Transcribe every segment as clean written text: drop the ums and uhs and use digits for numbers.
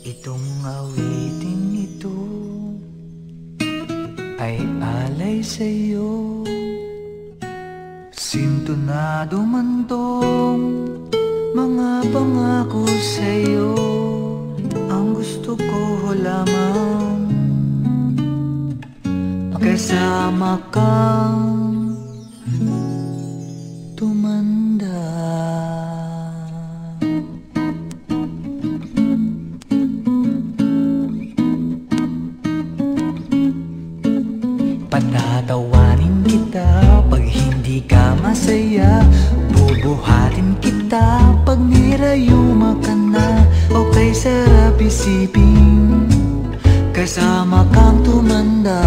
Itong awitin ito ay alay sa'yo. Sintonado man tong mga pangako sa'yo. Ang gusto ko lamang kasama kang tumanda. Patatawanin kita pag hindi ka masaya. Bubuhatin kita pag nirayuma ka na. Okay, sarap isipin kasama kang tumanda.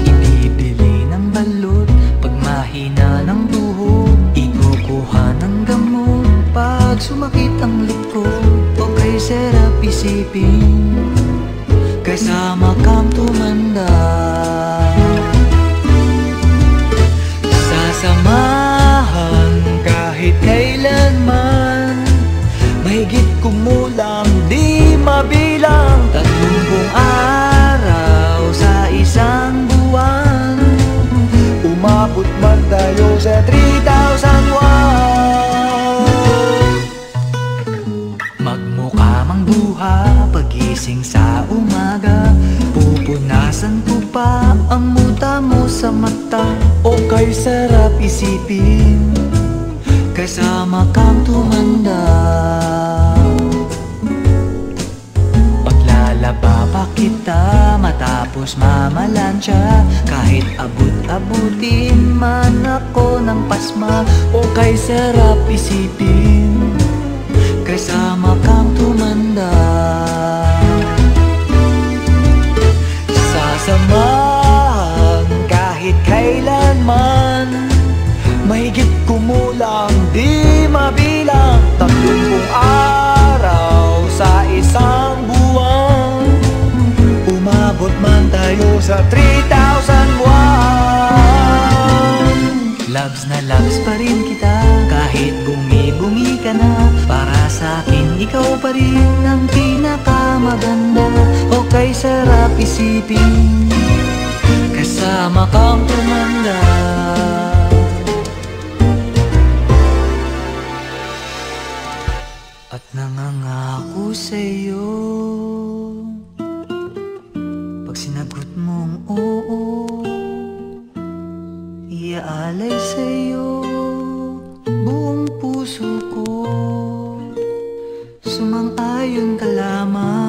Ibibili ng balot pag mahina ng tuhod. Ikukuha ng gamot pag sumakit ang likod. Okay, sarap isipin kasama kang tumanda. Sasamahan kahit kailanman, mahigit kumulang di mabilang. 30 araw sa isang buwan, umabot man tayo sa 3,000 magmukha mang buha pagising sa umaga. Pupunasan ko pa ang muta mo sa mata. O kay sarap isipin kasama kang tumanda. Paglalaba pa kita matapos mamalansya. Kahit abut-abutin man ako ng pasma. O kay sarap isipin kasama kang tumanda. Sasamahan kahit kailanman, mahigit kumulang di mabilang. 30 araw sa isang buwan, umabot man tayo sa 3,000 buwan. Loves na loves pa rin kita kahit bungi-bungi ka na. Para sa'kin ikaw pa rin ang pinakamaganda. O kay sarap isipin kasama kang tumanda. At nangangako sa'yo pag sinagot mong oo, iaalay sa'yo buong puso ko. Sumang-ayon ka lamang.